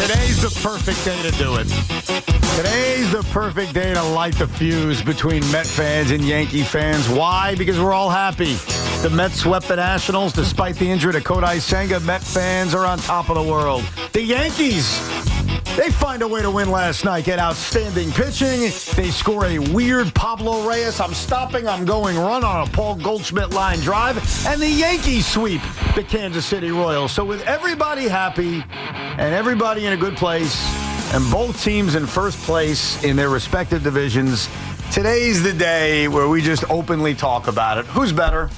Today's the perfect day to do it. Today's the perfect day to light the fuse between Met fans and Yankee fans. Why? Because we're all happy. The Mets swept the Nationals despite the injury to Kodai Senga. Met fans are on top of the world. The Yankees, they find a way to win last night. Get outstanding pitching. They score a weird Pablo Reyes, I'm stopping, I'm going run on a Paul Goldschmidt line drive. And the Yankees sweep the Kansas City Royals. So with everybody happy and everybody in a good place and both teams in first place in their respective divisions, today's the day where we just openly talk about it. Who's better?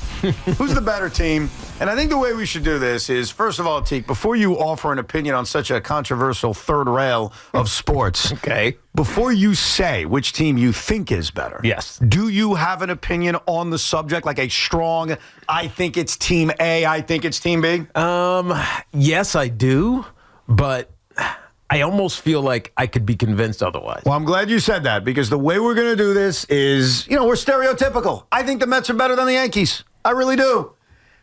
Who's the better team? And I think the way we should do this is, first of all, Teak, before you offer an opinion on such a controversial third rail of sports, okay, before you say which team you think is better, yes, do you have an opinion on the subject, like a strong, I think it's team A, I think it's team B? Yes, I do, but I almost feel like I could be convinced otherwise. Well, I'm glad you said that, because the way we're going to do this is, we're stereotypical. I think the Mets are better than the Yankees. I really do.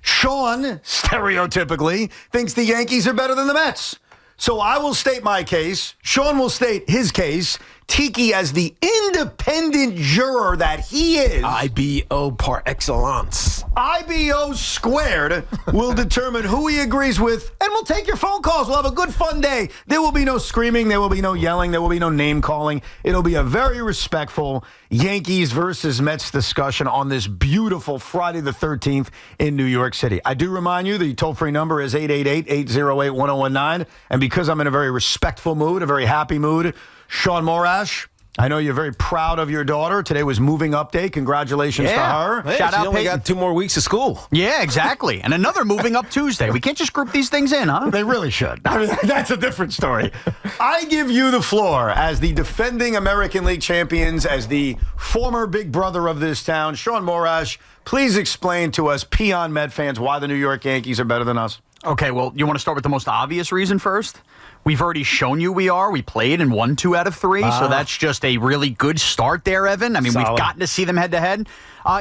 Sean, stereotypically, thinks the Yankees are better than the Mets. So I will state my case. Sean will state his case. Tiki, as the independent juror that he is, IBO par excellence. IBO squared will determine who he agrees with, and we'll take your phone calls. We'll have a good, fun day. There will be no screaming. There will be no yelling. There will be no name-calling. It'll be a very respectful Yankees versus Mets discussion on this beautiful Friday the 13th in New York City. I do remind you, the toll-free number is 888-808-1019, and because I'm in a very respectful mood, a very happy mood, Shaun Morash, I know you're very proud of your daughter. Today was moving up day. Congratulations to her. Hey, Shout out, only Peyton. got 2 more weeks of school. Yeah, exactly. And another moving up Tuesday. We can't just group these things in, huh? They really should. I mean, that's a different story. I give you the floor as the defending American League champions, as the former big brother of this town, Shaun Morash. Please explain to us, peon Met fans, why the New York Yankees are better than us. Okay, well, you want to start with the most obvious reason first? We've already shown you we are. We played and won 2 out of 3, so that's just a really good start there, Evan. I mean, Solid. We've gotten to see them head-to-head.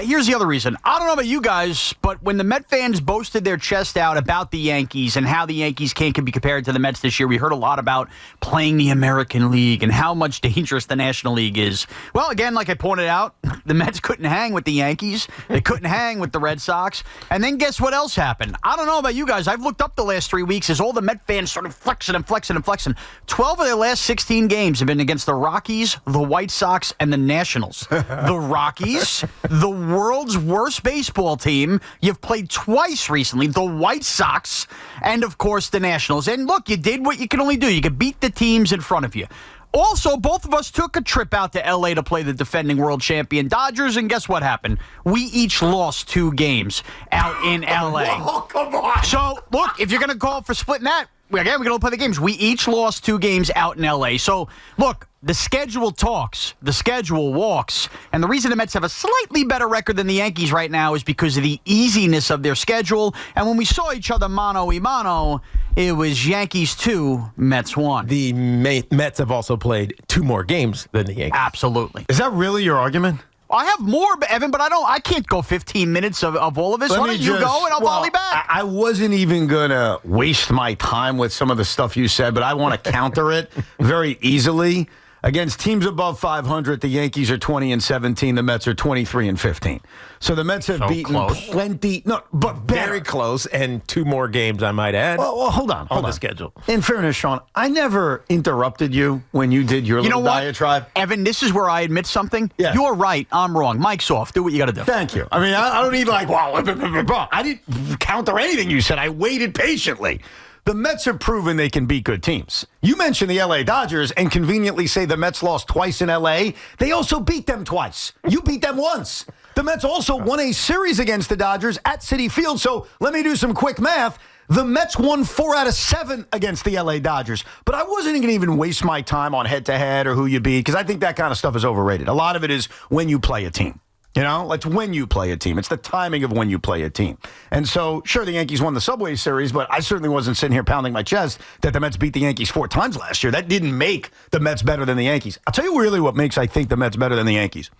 Here's the other reason. I don't know about you guys, but when the Met fans boasted their chest out about the Yankees and how the Yankees can be compared to the Mets this year, we heard a lot about playing the American League and how much dangerous the National League is. Well, again, like I pointed out, the Mets couldn't hang with the Yankees. They couldn't hang with the Red Sox. And then guess what else happened? I don't know about you guys. I've looked up the last 3 weeks as all the Met fans started flexing and flexing and flexing. 12 of their last 16 games have been against the Rockies, the White Sox, and the Nationals. The Rockies, the world's worst baseball team. You've played twice recently, the White Sox, and, of course, the Nationals. And, look, you did what you can only do. You could beat the teams in front of you. Also, both of us took a trip out to L.A. to play the defending world champion Dodgers, and guess what happened? We each lost 2 games out in L.A. Oh, come on. So, look, if you're going to call for splitting that, again, we're going to play the games. We each lost 2 games out in L.A. So, look, the schedule talks, the schedule walks, and the reason the Mets have a slightly better record than the Yankees right now is because of the easiness of their schedule. And when we saw each other mano-a-mano, it was Yankees 2, Mets 1. The Mets have also played 2 more games than the Yankees. Absolutely. Is that really your argument? I have more, Evan, but I can't go 15 minutes of all of this. Why don't you go and I'll volley back? I wasn't even going to waste my time with some of the stuff you said, but I want to counter it very easily. Against teams above 500, the Yankees are 20-17. The Mets are 23-15. So the Mets have beaten close. plenty. No, but better. Very close, and 2 more games, I might add. Well, hold on. The schedule. In fairness, Sean, I never interrupted you when you did your little diatribe. Evan, this is where I admit something. Yeah. You're right. I'm wrong. Mic's off. Do what you got to do. Thank you. I mean, I don't need I didn't counter anything you said. I waited patiently. The Mets have proven they can beat good teams. You mentioned the L.A. Dodgers and conveniently say the Mets lost twice in L.A. They also beat them twice. You beat them once. The Mets also won a series against the Dodgers at Citi Field. So let me do some quick math. The Mets won 4 out of 7 against the L.A. Dodgers. But I wasn't going to even waste my time on head-to-head or who you beat because I think that kind of stuff is overrated. A lot of it is when you play a team. You know, it's when you play a team. It's the timing of when you play a team. And so, sure, the Yankees won the Subway Series, but I certainly wasn't sitting here pounding my chest that the Mets beat the Yankees 4 times last year. That didn't make the Mets better than the Yankees. I'll tell you really what makes, I think, the Mets better than the Yankees.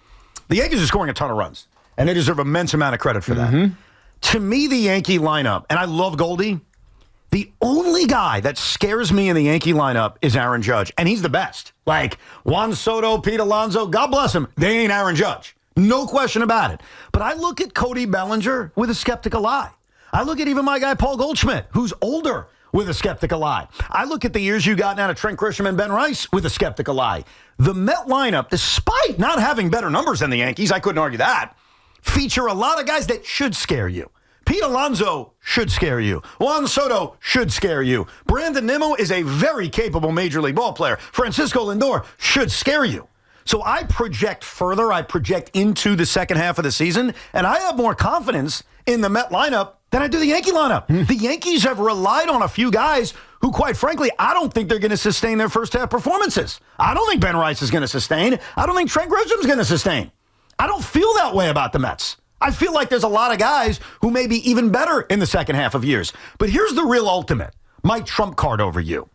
The Yankees are scoring a ton of runs, and they deserve immense amount of credit for that. To me, the Yankee lineup, and I love Goldie, The only guy that scares me in the Yankee lineup is Aaron Judge, and he's the best. Like Juan Soto, Pete Alonso, God bless him, they ain't Aaron Judge. No question about it. But I look at Cody Bellinger with a skeptical eye. I look at even my guy Paul Goldschmidt, who's older, with a skeptical eye. I look at the years you got out of Trent Grisham and Ben Rice with a skeptical eye. The Met lineup, despite not having better numbers than the Yankees, I couldn't argue that, feature a lot of guys that should scare you. Pete Alonso should scare you. Juan Soto should scare you. Brandon Nimmo is a very capable Major League ball player. Francisco Lindor should scare you. So I project further. I project into the second half of the season, and I have more confidence in the Met lineup than I do the Yankee lineup. The Yankees have relied on a few guys who, quite frankly, I don't think they're going to sustain their first half performances. I don't think Ben Rice is going to sustain. I don't think Trent Grisham's going to sustain. I don't feel that way about the Mets. I feel like there's a lot of guys who may be even better in the second half of years. But here's the real ultimate, my trump card over you.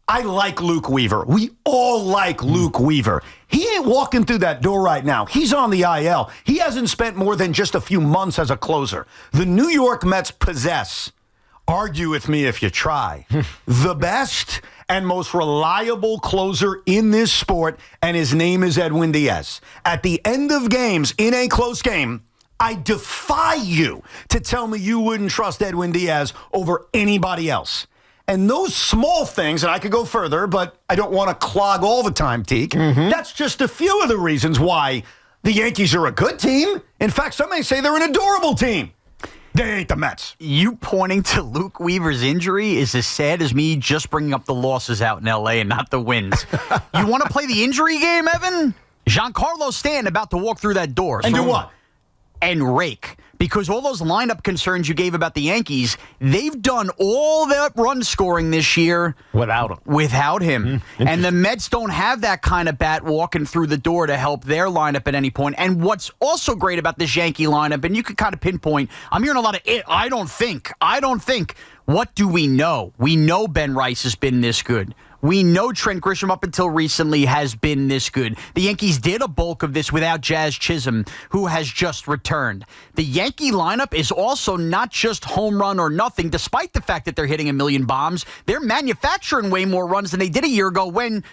I like Luke Weaver. We all like Luke Weaver. He ain't walking through that door right now. He's on the IL. He hasn't spent more than just a few months as a closer. The New York Mets possess, argue with me if you try, the best and most reliable closer in this sport, and his name is Edwin Diaz. At the end of games, in a close game, I defy you to tell me you wouldn't trust Edwin Diaz over anybody else. And those small things, and I could go further, but I don't want to clog all the time, Teak. That's just a few of the reasons why the Yankees are a good team. In fact, some may say they're an adorable team. They ain't the Mets. You pointing to Luke Weaver's injury is as sad as me just bringing up the losses out in L.A. and not the wins. You want to play the injury game, Evan? Giancarlo Stanton about to walk through that door. And do what? And rake. Because all those lineup concerns you gave about the Yankees, they've done all that run scoring this year without him. And the Mets don't have that kind of bat walking through the door to help their lineup at any point. And what's also great about this Yankee lineup, and you can kind of pinpoint, I'm hearing a lot of I don't think. What do we know? We know Ben Rice has been this good. We know Trent Grisham up until recently has been this good. The Yankees did a bulk of this without Jazz Chisholm, who has just returned. The Yankee lineup is also not just home run or nothing, despite the fact that they're hitting a million bombs. They're manufacturing way more runs than they did a year ago when,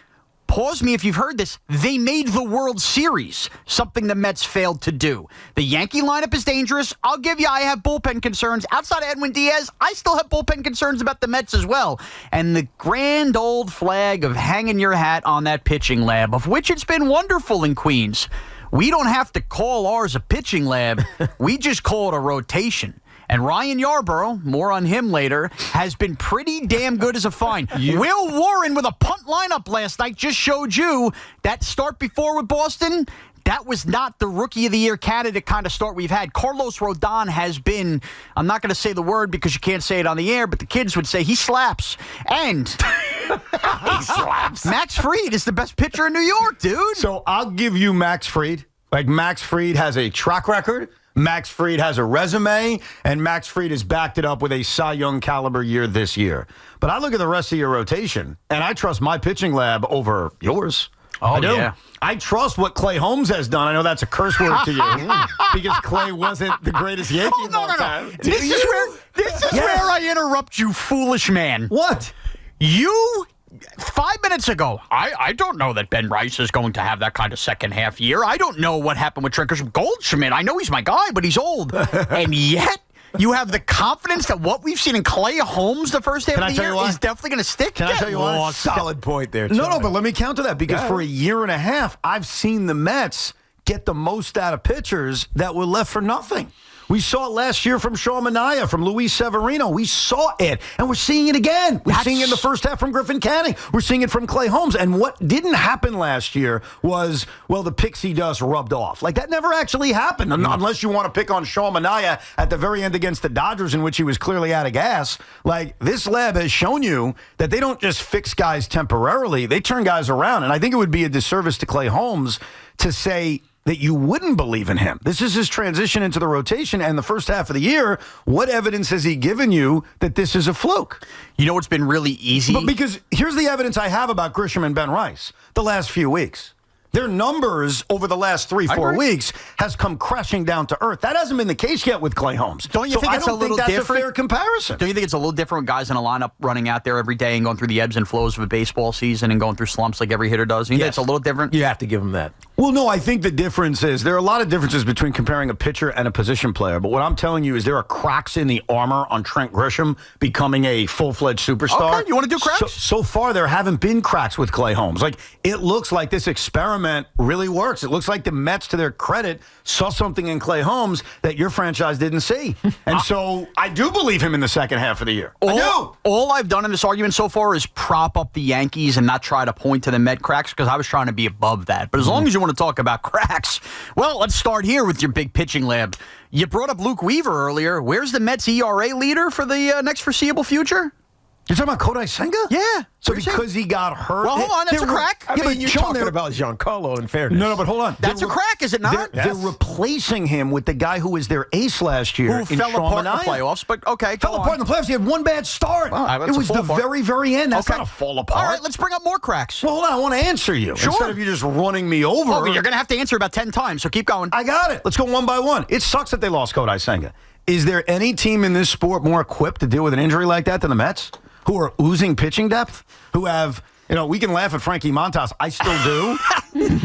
pause me if you've heard this, they made the World Series, something the Mets failed to do. The Yankee lineup is dangerous. I'll give you, I have bullpen concerns. Outside of Edwin Diaz, I still have bullpen concerns about the Mets as well. And the grand old flag of hanging your hat on that pitching lab, of which it's been wonderful in Queens. We don't have to call ours a pitching lab. We just call it a rotation. And Ryan Yarborough, more on him later, has been pretty damn good as a find. Will Warren with a punt lineup last night just showed you that start before with Boston. That was not the Rookie of the Year candidate kind of start we've had. Carlos Rodon has been, I'm not going to say the word because you can't say it on the air, but the kids would say he slaps. And he slaps. Max Fried is the best pitcher in New York, dude. So I'll give you Max Fried. Like, Max Fried has a track record. Max Fried has a resume, and Max Fried has backed it up with a Cy Young caliber year this year. But I look at the rest of your rotation, and I trust my pitching lab over yours. Oh, I do. Yeah. I trust what Clay Holmes has done. I know that's a curse word to you because Clay wasn't the greatest Yankee of all time. This is where I interrupt you, foolish man. What? You... 5 minutes ago, I don't know that Ben Rice is going to have that kind of second half year. I don't know what happened with Trent Grisham. Goldschmidt, I know he's my guy, but he's old. And yet, you have the confidence that what we've seen in Clay Holmes the first half of the year is definitely going to stick? Can I tell you what? Solid point there, Charlie. No, but let me counter that because for a year and a half, I've seen the Mets get the most out of pitchers that were left for nothing. We saw it last year from Sean Manaea, from Luis Severino. We saw it, and we're seeing it again. We're seeing it in the first half from Griffin Canning. We're seeing it from Clay Holmes. And what didn't happen last year was, well, the pixie dust rubbed off. Like, that never actually happened, unless you want to pick on Sean Manaea at the very end against the Dodgers, in which he was clearly out of gas. Like, this lab has shown you that they don't just fix guys temporarily. They turn guys around. And I think it would be a disservice to Clay Holmes to say that you wouldn't believe in him. This is his transition into the rotation and the first half of the year. What evidence has he given you that this is a fluke? You know what's been really easy? But because here's the evidence I have about Grisham and Ben Rice the last few weeks. Their numbers over the last 3-4 weeks has come crashing down to earth. That hasn't been the case yet with Clay Holmes. Don't you think it's a little that's different? A fair comparison. Don't you think it's a little different with guys in a lineup running out there every day and going through the ebbs and flows of a baseball season and going through slumps like every hitter does? You think it's a little different? You have to give him that. Well, no, I think the difference is there are a lot of differences between comparing a pitcher and a position player. But what I'm telling you is there are cracks in the armor on Trent Grisham becoming a full-fledged superstar. Okay, you want to do cracks? So far, there haven't been cracks with Clay Holmes. Like, it looks like this experiment really works. It looks like the Mets, to their credit, saw something in Clay Holmes that your franchise didn't see. And so I do believe him in the second half of the year. I do. All I've done in this argument so far is prop up the Yankees and not try to point to the Met cracks because I was trying to be above that. But as long as you want to talk about cracks, well, let's start here with your big pitching lab. You brought up Luke Weaver earlier. Where's the Mets ERA leader for the next foreseeable future? You're talking about Kodai Senga? Yeah. So because he got hurt... Well, hold on. That's a crack. I mean, you're talking about Giancarlo, in fairness. No, but hold on. That's a crack, is it not? They're replacing him with the guy who was their ace last year. Who fell apart in the playoffs, but okay. Fell apart in the playoffs. He had one bad start. Well, it was the very, very end. That's okay. not a fall apart. All right, let's bring up more cracks. Well, hold on. I want to answer you. Sure. Instead of you just running me over. Oh, you're going to have to answer about 10 times, so keep going. I got it. Let's go one by one. It sucks that they lost Kodai Senga. Is there any team in this sport more equipped to deal with an injury like that than the Mets? Who are oozing pitching depth? Who have... we can laugh at Frankie Montas. I still do.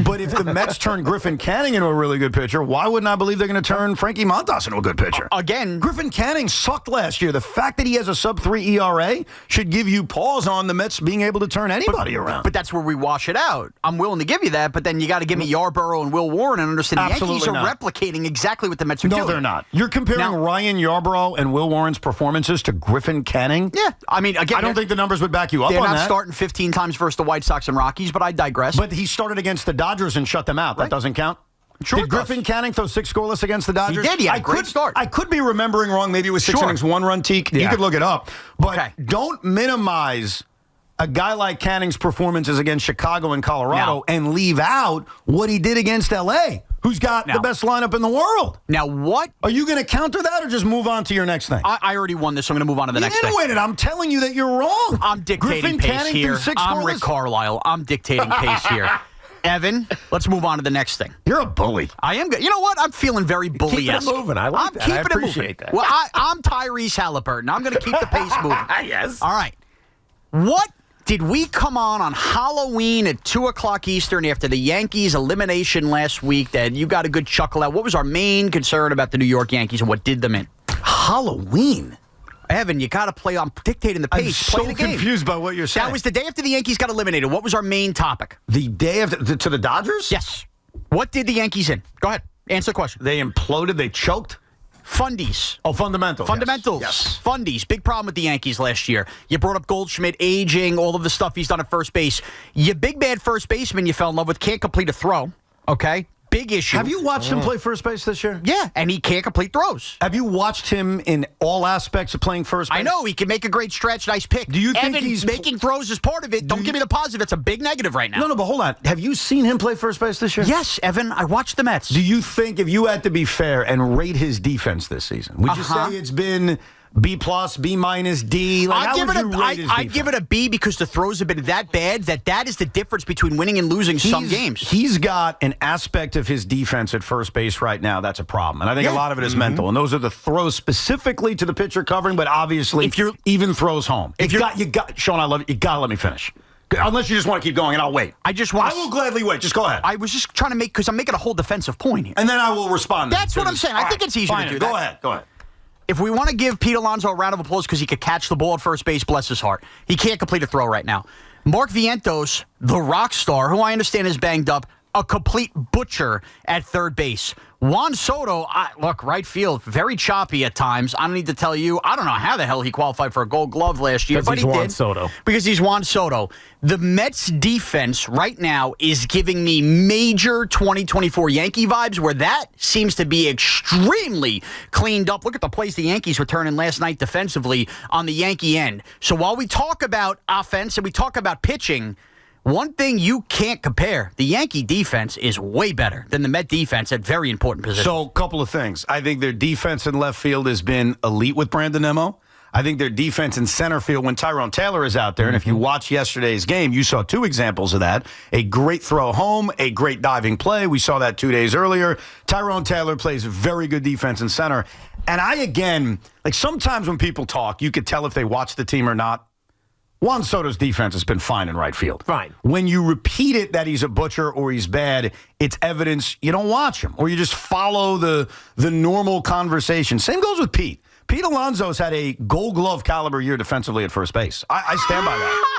But if the Mets turn Griffin Canning into a really good pitcher, why wouldn't I believe they're going to turn Frankie Montas into a good pitcher? Again, Griffin Canning sucked last year. The fact that he has a sub-3 ERA should give you pause on the Mets being able to turn anybody around. But that's where we wash it out. I'm willing to give you that, but then you got to give me Yarborough and Will Warren and understand the Yankees are replicating exactly what the Mets are doing. No, they're not. You're comparing Ryan Yarborough and Will Warren's performances to Griffin Canning? Yeah. I mean, again, I don't think the numbers would back you up on that. They're not starting 15 times versus the White Sox and Rockies, but I digress. But he started against the Dodgers and shut them out. That doesn't count? Sure. Did Griffin Canning throw 6 scoreless against the Dodgers? He did. He had a great start. I could be remembering wrong. Maybe it was 6 innings, 1-run teak. You could look it up. But don't minimize a guy like Canning's performances against Chicago and Colorado and leave out what he did against L.A., who's got the best lineup in the world. Now, what? Are you going to counter that or just move on to your next thing? I already won this, so I'm going to move on to the next thing. You didn't win it. I'm telling you that you're wrong. I'm dictating Griffin pace Canning here. threw 6 I'm scoreless? Rick Carlisle. I'm dictating pace here. Evan, let's move on to the next thing. You're a bully. I am good. You know what? I'm feeling very bully-esque. Keep it moving. I like that. I appreciate that. Well, I'm Tyrese Halliburton. I'm going to keep the pace moving. Yes. All right. What did we come on Halloween at 2 o'clock Eastern after the Yankees elimination last week that you got a good chuckle at? What was our main concern about the New York Yankees and what did them in? Halloween? Evan, you got to play. I'm dictating the pace. I'm so confused by what you're saying. That was the day after the Yankees got eliminated. What was our main topic? The day after to the Dodgers? Yes. What did the Yankees in? Go ahead. Answer the question. They imploded. They choked. Fundies. Oh, fundamentals. Fundamentals. Yes. Fundies. Big problem with the Yankees last year. You brought up Goldschmidt, aging, all of the stuff he's done at first base. Your big bad first baseman you fell in love with can't complete a throw. Okay? Big issue. Have you watched him play first base this year? Yeah, and he can't complete throws. Have you watched him in all aspects of playing first base? I know. He can make a great stretch, nice pick. Do you think Evan, he's making throws is part of it. Don't give me the positive. It's a big negative right now. No, but hold on. Have you seen him play first base this year? Yes, Evan. I watched the Mets. Do you think, if you had to be fair and rate his defense this season, would you say it's been B+, B-, D? Like, I'd give it a B because the throws have been that bad that is the difference between winning and losing some games. He's got an aspect of his defense at first base right now that's a problem. And I think a lot of it is mental. And those are the throws specifically to the pitcher covering, but obviously even throws home. Sean, I love it. You got to let me finish. Unless you just want to keep going, and I'll wait. I will gladly wait. Just go ahead. I was just trying to because I'm making a whole defensive point here. And then I will respond. That's what I'm saying. I think it's easier to do that. Go ahead. If we want to give Pete Alonso a round of applause because he could catch the ball at first base, bless his heart. He can't complete a throw right now. Mark Vientos, the rock star, who I understand is banged up, a complete butcher at third base. Juan Soto, look, right field, very choppy at times. I don't need to tell you. I don't know how the hell he qualified for a Gold Glove last year, but he did. Juan Soto. Because he's Juan Soto. The Mets defense right now is giving me major 2024 Yankee vibes, where that seems to be extremely cleaned up. Look at the plays the Yankees were turning last night defensively on the Yankee end. So while we talk about offense and we talk about pitching, one thing you can't compare, the Yankee defense is way better than the Met defense at very important positions. So, a couple of things. I think their defense in left field has been elite with Brandon Nimmo. I think their defense in center field when Tyrone Taylor is out there, and if you watch yesterday's game, you saw 2 examples of that. A great throw home, a great diving play. We saw that 2 days earlier. Tyrone Taylor plays very good defense in center. And sometimes when people talk, you could tell if they watch the team or not. Juan Soto's defense has been fine in right field. Fine. When you repeat it that he's a butcher or he's bad, it's evidence you don't watch him or you just follow the normal conversation. Same goes with Pete. Pete Alonso's had a Gold Glove caliber year defensively at first base. I stand by that.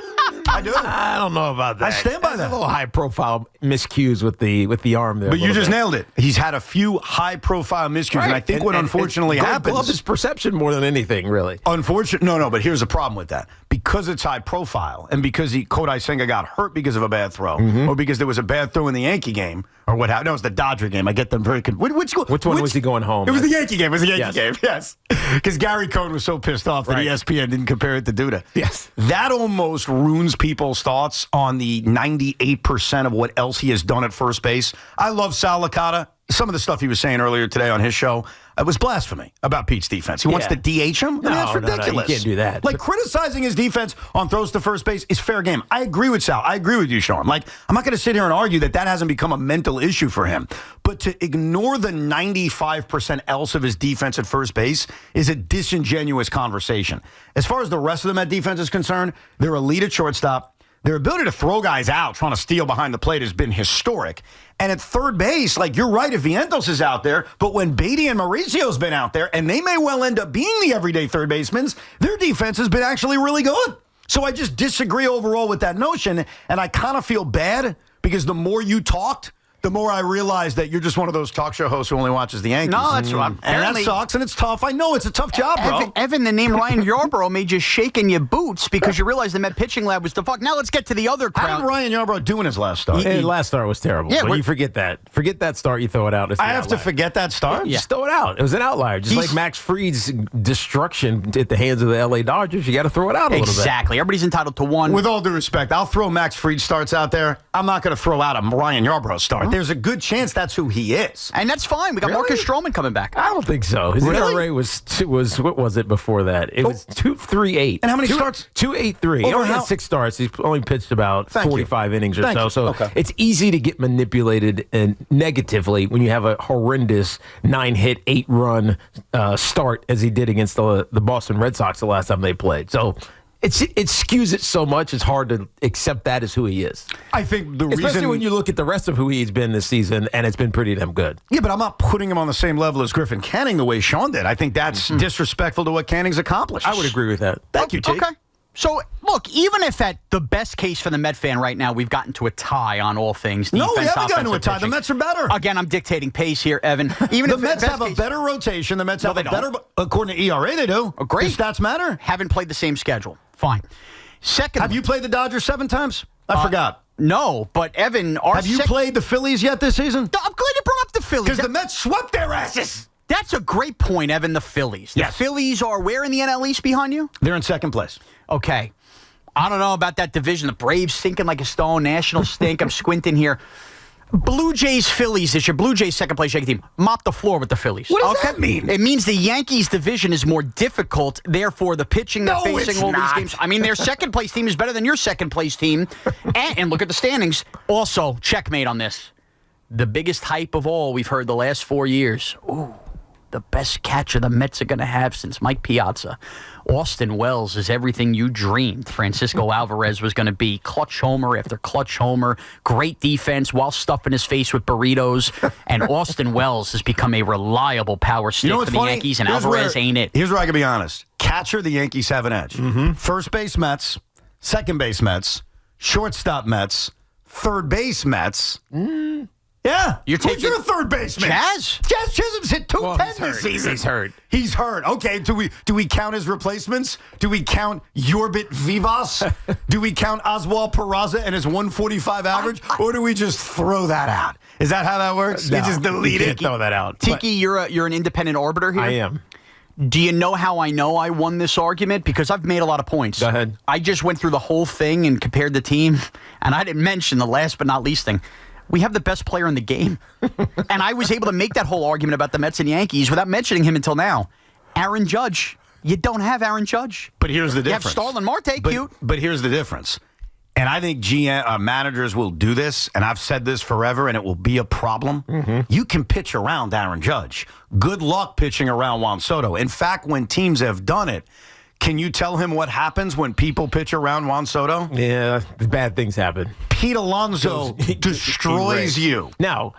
I do. I don't know about that. I stand by that. A little high-profile miscues with the arm there. But you just nailed it. He's had a few high-profile miscues, right. And I think what unfortunately happens... Glove is perception more than anything, really. No, but here's the problem with that. Because it's high-profile, and because Kodai Senga got hurt because of a bad throw, or because there was a bad throw in the Yankee game, or what happened. No, it was the Dodger game. I get them very... Which one was he going home? It was the Yankee game. It was the Yankee game, yes. Because Gary Cohn was so pissed off that ESPN didn't compare it to Duda. Yes. That almost ruins people's thoughts on the 98% of what else he has done at first base. I love Sal Licata. Some of the stuff he was saying earlier today on his show, it was blasphemy about Pete's defense. He wants to DH him? That's ridiculous. No, you can't do that. Criticizing his defense on throws to first base is fair game. I agree with Sal. I agree with you, Sean. I'm not going to sit here and argue that hasn't become a mental issue for him. But to ignore the 95% else of his defense at first base is a disingenuous conversation. As far as the rest of them at defense is concerned, they're elite at shortstop. Their ability to throw guys out trying to steal behind the plate has been historic. And at third base, you're right, if Vientos is out there, but when Beatty and Mauricio's been out there, and they may well end up being the everyday third basemen, their defense has been actually really good. So I just disagree overall with that notion, and I kind of feel bad because the more you talked, the more I realize that you're just one of those talk show hosts who only watches the Yankees. No, that's right. And that sucks, and it's tough. I know it's a tough job, bro. Evan, the name Ryan Yarbrough made you shake in your boots because you realized the Met pitching lab was the fuck. Now let's get to the other crowd. How did Ryan Yarbrough do in his last start? His last start was terrible. Yeah, but you forget that. Forget that start. You throw it out. I have to forget that start? Just throw it out. It was an outlier. Just like Max Fried's destruction at the hands of the L.A. Dodgers. You got to throw it out a little bit. Exactly. Everybody's entitled to one. With all due respect, I'll throw Max Fried starts out there. I'm not going to throw out a Ryan Yarbrough start. There's a good chance that's who he is. And that's fine. We got Marcus Stroman coming back. I don't think so. His ERA was what was it before that? It was 2.38. And how many starts? 2.83. He only had 6 starts. He's only pitched about 45 innings or so. So it's easy to get manipulated and negatively when you have a horrendous 9-hit, 8-run start as he did against the Boston Red Sox the last time they played. So it skews it so much, it's hard to accept that as who he is. I think especially when you look at the rest of who he's been this season, and it's been pretty damn good. Yeah, but I'm not putting him on the same level as Griffin Canning the way Sean did. I think that's disrespectful to what Canning's accomplished. I would agree with that. Thank you, T. Okay. So, look, even if at the best case for the Met fan right now, we've gotten to a tie on all things defense, no, we haven't gotten to a tie. Pitching. The Mets are better. Again, I'm dictating pace here, Evan. Even the if Mets have a better rotation. The Mets have a better, according to ERA, they do. Oh, great. The stats matter. Haven't played the same schedule. Fine. Second, have you played the Dodgers 7 times? I forgot. No, but Evan, have you played the Phillies yet this season? I'm glad you brought up the Phillies. Because the Mets swept their asses. That's a great point, Evan, the Phillies. Yes. The Phillies are where in the NL East behind you? They're in second place. Okay. I don't know about that division. The Braves sinking like a stone. Nationals stink. I'm squinting here. Blue Jays, Phillies this year. Blue Jays, second place Yankee team. Mop the floor with the Phillies. What does that mean? It means the Yankees division is more difficult. Therefore, the pitching they're facing all these games. I mean, their second place team is better than your second place team. And look at the standings. Also, checkmate on this. The biggest hype of all we've heard the last 4 years. Ooh, the best catcher the Mets are going to have since Mike Piazza. Austin Wells is everything you dreamed Francisco Alvarez was going to be. Clutch homer after clutch homer. Great defense while stuffing his face with burritos. And Austin Wells has become a reliable power stick for the Yankees, and Alvarez ain't it. Here's where I can be honest. Catcher, the Yankees have an edge. First base, Mets. Second base, Mets. Shortstop, Mets. Third base, Mets. Yeah. You're taking your third baseman? Jazz Chisholm's hit 210 this season. He's hurt. He's hurt. Okay, do we count his replacements? Do we count Yorbit Vivas? Do we count Oswald Peraza and his 145 average? Or do we just throw that out? Is that how that works? No, you just delete you it? can't throw that out. Tiki, you're an independent arbiter here? I am. Do you know how I know I won this argument? Because I've made a lot of points. Go ahead. I just went through the whole thing and compared the team, and I didn't mention the last but not least thing. We have the best player in the game. And I was able to make that whole argument about the Mets and Yankees without mentioning him until now. Aaron Judge. You don't have Aaron Judge. But here's the difference. You have Starlin Marte, cute. But here's the difference. And I think managers will do this, and I've said this forever, and it will be a problem. You can pitch around Aaron Judge. Good luck pitching around Juan Soto. In fact, when teams have done it, can you tell him what happens when people pitch around Juan Soto? Yeah, bad things happen. Pete Alonso destroys you. Now,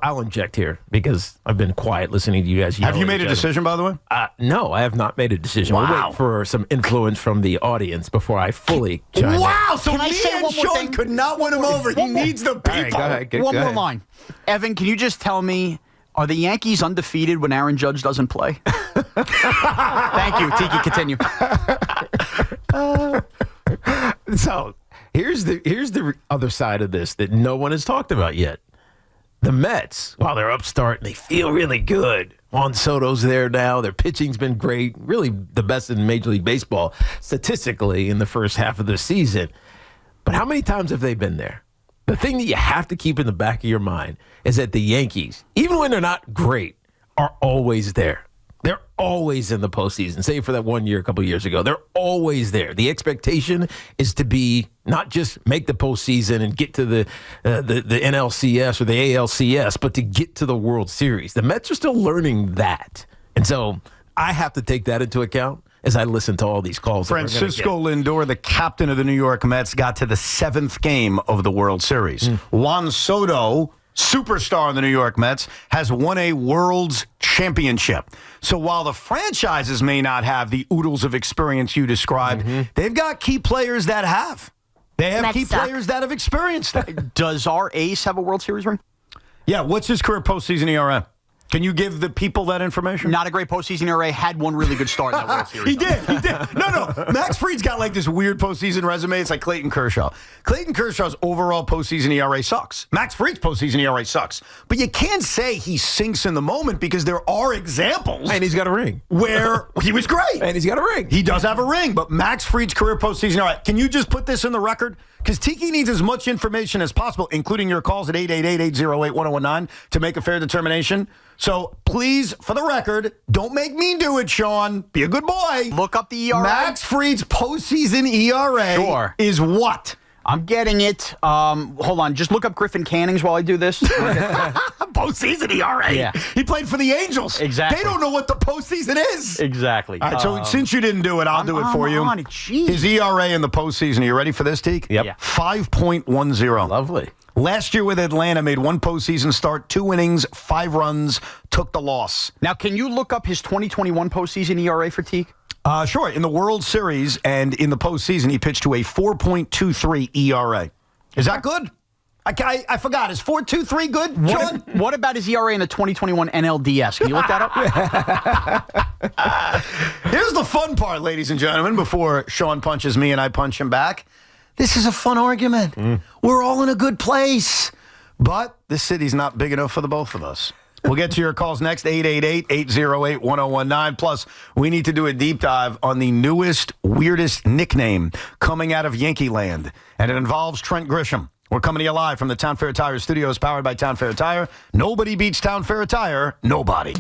I'll inject here because I've been quiet listening to you guys. Have you made a decision, by the way? No, I have not made a decision. Wow. We'll wait for some influence from the audience before I fully chime in. Wow, so Can I me say and one more Sean thing? could not win him over. He needs the people. All right, go ahead, One go more ahead. line. Evan, can you just tell me, are the Yankees undefeated when Aaron Judge doesn't play? Thank you. Tiki, continue. So here's the other side of this that no one has talked about yet. The Mets, while they're upstart and they feel really good. Juan Soto's there now. Their pitching's been great. Really the best in Major League Baseball statistically in the first half of the season. But how many times have they been there? The thing that you have to keep in the back of your mind is that the Yankees, even when they're not great, are always there. They're always in the postseason. Save for that 1 year, a couple of years ago. They're always there. The expectation is to be not just make the postseason and get to the NLCS or the ALCS, but to get to the World Series. The Mets are still learning that. And so I have to take that into account as I listen to all these calls. Francisco Lindor, the captain of the New York Mets, got to the 7th game of the World Series. Juan Soto, superstar in the New York Mets, has won a World's Championship. So while the franchises may not have the oodles of experience you described, they've got key players that have. They have key players that have experienced that. Does our ace have a World Series ring? Yeah, what's his career postseason ERA? Can you give the people that information? Not a great postseason ERA. Had one really good start in that World Series. He did. No. Max Fried's got like this weird postseason resume. It's like Clayton Kershaw. Clayton Kershaw's overall postseason ERA sucks. Max Fried's postseason ERA sucks. But you can't say he sinks in the moment because there are examples. And he's got a ring. Where he was great. And he's got a ring. He does have a ring. But Max Fried's career postseason ERA. Can you just put this in the record? Because Tiki needs as much information as possible, including your calls at 888-808-1019 to make a fair determination. So please, for the record, don't make me do it, Sean. Be a good boy. Look up the ERA. Max Fried's postseason ERA is what? I'm getting it. Hold on. Just look up Griffin Cannings while I do this. Postseason ERA. Yeah. He played for the Angels. Exactly. They don't know what the postseason is. Exactly. All right, so since you didn't do it, I'll do it for you. On it. Jeez. His ERA in the postseason. Are you ready for this, Teak? Yep. Yeah. 5.10. Lovely. Last year with Atlanta, made one postseason start, 2 innings, 5 runs, took the loss. Now, can you look up his 2021 postseason ERA for Teak? Sure. In the World Series and in the postseason, he pitched to a 4.23 ERA. Is that good? I forgot. Is 4.23 good, John? What about his ERA in the 2021 NLDS? Can you look that up? Here's the fun part, ladies and gentlemen, before Sean punches me and I punch him back. This is a fun argument. We're all in a good place. But this city's not big enough for the both of us. We'll get to your calls next, 888-808-1019. Plus, we need to do a deep dive on the newest, weirdest nickname coming out of Yankee land. And it involves Trent Grisham. We're coming to you live from the Town Fair Tire Studios, powered by Town Fair Tire. Nobody beats Town Fair Tire. Nobody.